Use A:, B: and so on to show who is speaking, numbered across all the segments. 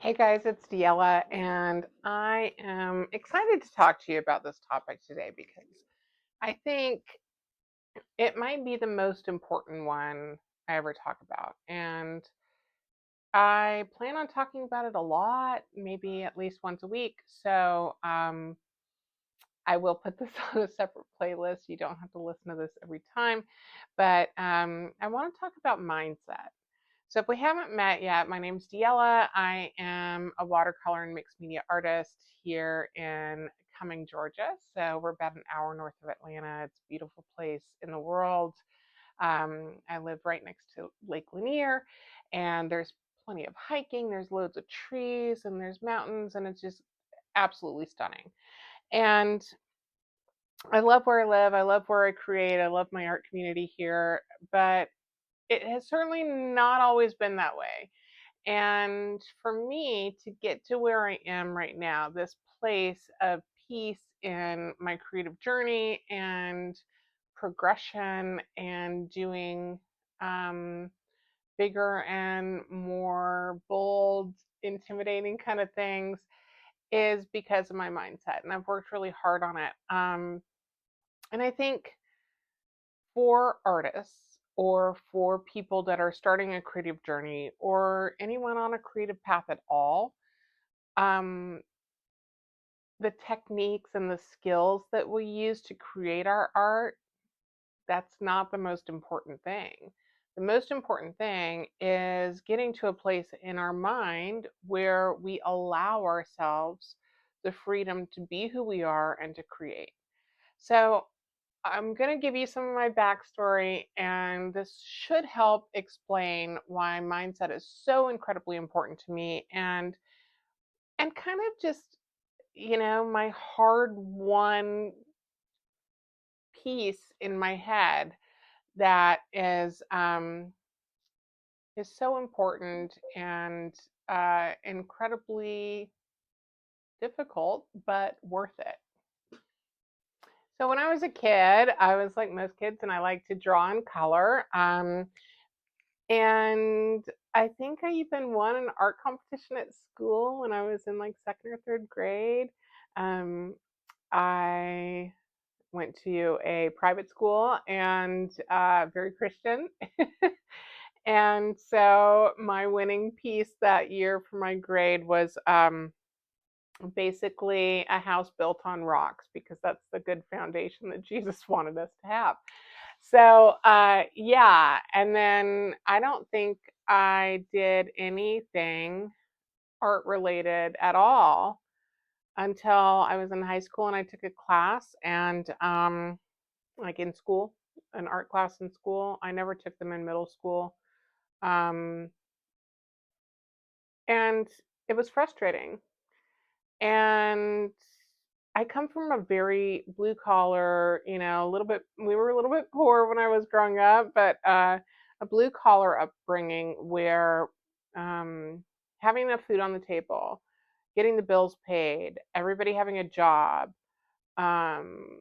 A: Hey guys, it's DeElla, and I am excited to talk to you about this topic today because I think it might be the most important one I ever talk about. And I plan on talking about it a lot, maybe at least once a week. So I will put this on a separate playlist. You don't have to listen to this every time, but I want to talk about mindset. So, if we haven't met yet, my name's DeElla. I am a watercolor and mixed media artist here in Cumming, Georgia. So, we're about an hour north of Atlanta. It's a beautiful place in the world. I live right next to Lake Lanier, and there's plenty of hiking. There's loads of trees, and there's mountains, and it's just absolutely stunning. And I love where I live. I love where I create. I love my art community here, but it has certainly not always been that way. And for me to get to where I am right now, this place of peace in my creative journey and progression and doing um, bigger and more bold, intimidating kind of things is because of my mindset. And I've worked really hard on it. And I think for artists or for people that are starting a creative journey or anyone on a creative path at all, um, the techniques and the skills that we use to create our art, that's not the most important thing. The most important thing is getting to a place in our mind where we allow ourselves the freedom to be who we are and to create. So, I'm going to give you some of my backstory, and this should help explain why mindset is so incredibly important to me and kind of just, my hard won piece in my head that is so important and incredibly difficult, but worth it. So when I was a kid, I was like most kids, and I liked to draw and color. And I think I even won an art competition at school when I was in like second or third grade. Um, I went to a private school and very Christian. And so my winning piece that year for my grade was basically a house built on rocks because that's the good foundation that Jesus wanted us to have. So yeah, and then I don't think I did anything art related at all until I was in high school and I took a class and like in school, an art class in school. I never took them in middle school. Um and it was frustrating. And I come from a very blue collar, a little bit, we were a little bit poor when I was growing up, but a blue collar upbringing where having enough food on the table, getting the bills paid, everybody having a job, um,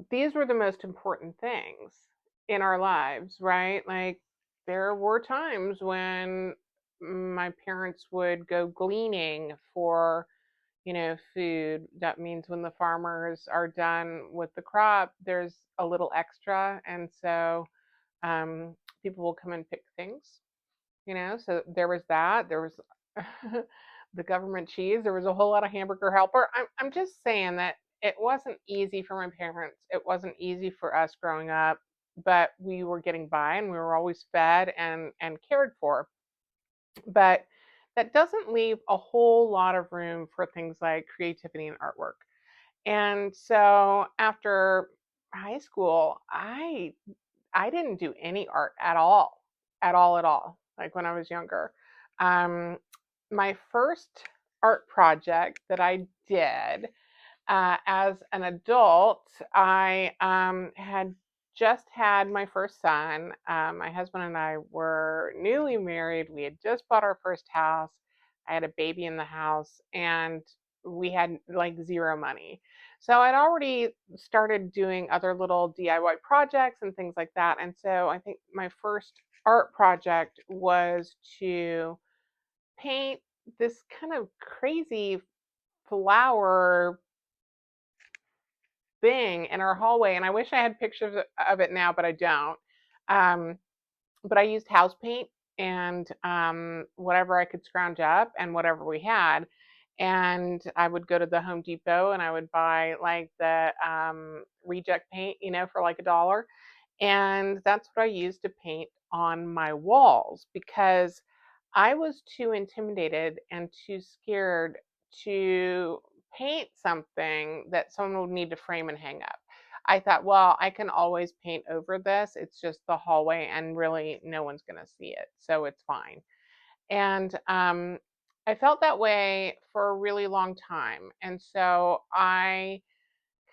A: these were the most important things in our lives, right? Like there were times when my parents would go gleaning for food. That means when the farmers are done with the crop, there's a little extra. And so people will come and pick things. So there was that. There was the government cheese. There was a whole lot of hamburger helper. I'm just saying that it wasn't easy for my parents. It wasn't easy for us growing up, but we were getting by and we were always fed and cared for. But that doesn't leave a whole lot of room for things like creativity and artwork. And so after high school, I didn't do any art at all, at all, at all. Like when I was younger. Um, my first art project that I did as an adult, I had just had my first son. My husband and I were newly married. We had just bought our first house. I had a baby in the house, and we had like zero money. So I'd already started doing other little DIY projects and things like that. And so I think my first art project was to paint this kind of crazy flower thing in our hallway, and I wish I had pictures of it now, but I don't. Um, but I used house paint and whatever I could scrounge up and whatever we had. And I would go to the Home Depot and I would buy like the reject paint, for like $1. And that's what I used to paint on my walls because I was too intimidated and too scared to paint something that someone would need to frame and hang up. I thought, well, I can always paint over this. It's just the hallway, and really no one's going to see it. So it's fine. And I felt that way for a really long time. And so I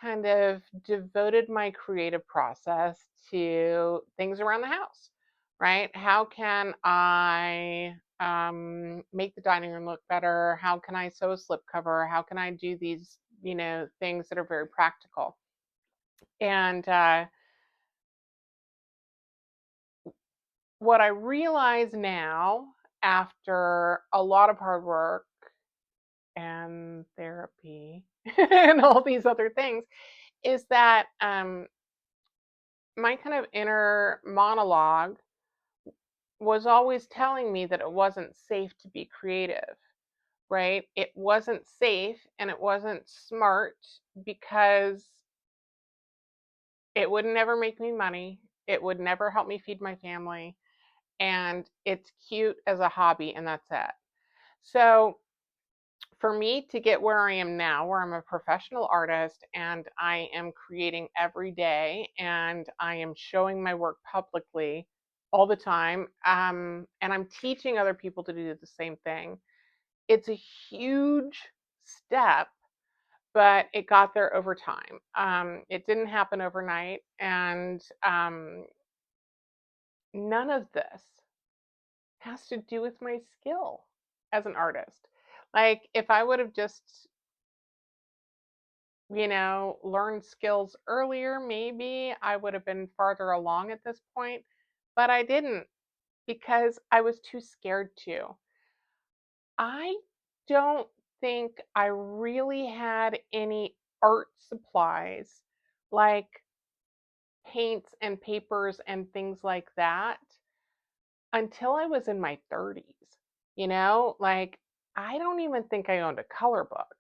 A: kind of devoted my creative process to things around the house, right? How can I make the dining room look better? How can I sew a slipcover? How can I do these, things that are very practical? And what I realize now, after a lot of hard work and therapy and all these other things, is that my kind of inner monologue was always telling me that it wasn't safe to be creative, right? It wasn't safe and it wasn't smart because it would never make me money. It would never help me feed my family. And it's cute as a hobby, and that's it. So, for me to get where I am now, where I'm a professional artist and I am creating every day and I am showing my work publicly all the time, and I'm teaching other people to do the same thing, it's a huge step, but it got there over time. It didn't happen overnight, and none of this has to do with my skill as an artist. Like, if I would have just learned skills earlier, maybe I would have been farther along at this point, but I didn't because I was too scared to. I don't think I really had any art supplies like paints and papers and things like that until I was in my 30s. Like, I don't even think I owned a color book.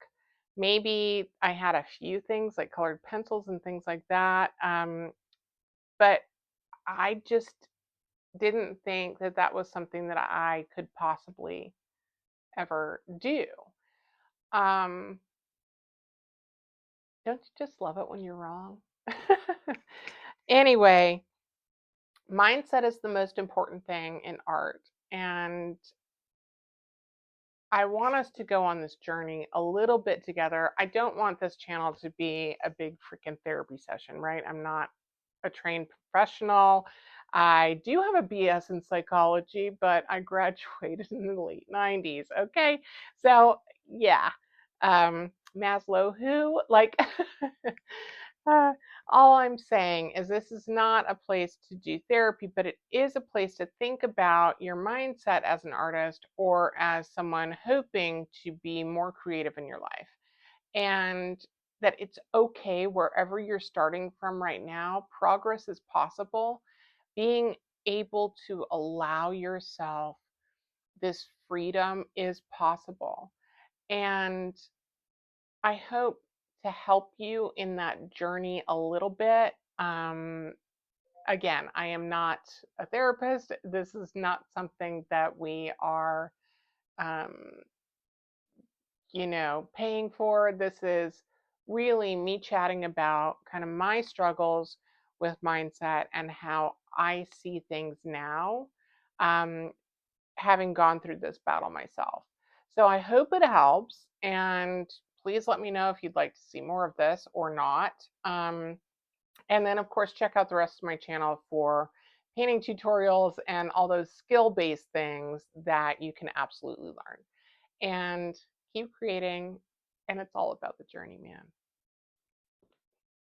A: Maybe I had a few things like colored pencils and things like that. But I just didn't think that that was something that I could possibly ever do. Um, don't you just love it when you're wrong? Anyway, mindset is the most important thing in art. And I want us to go on this journey a little bit together. I don't want this channel to be a big freaking therapy session, right? I'm not a trained professional. I do have a BS in psychology, but I graduated in the late 90s. Okay. So, yeah. Maslow, who? Like, uh, all I'm saying is this is not a place to do therapy, but it is a place to think about your mindset as an artist or as someone hoping to be more creative in your life. And that it's okay wherever you're starting from right now. Progress is possible. Being able to allow yourself this freedom is possible. And I hope to help you in that journey a little bit. Again, I am not a therapist. This is not something that we are, um, paying for. This is really me chatting about kind of my struggles with mindset and how I see things now, um, having gone through this battle myself. So I hope it helps. And please let me know if you'd like to see more of this or not. And then, of course, check out the rest of my channel for painting tutorials and all those skill based things that you can absolutely learn. And keep creating. And it's all about the journey, man.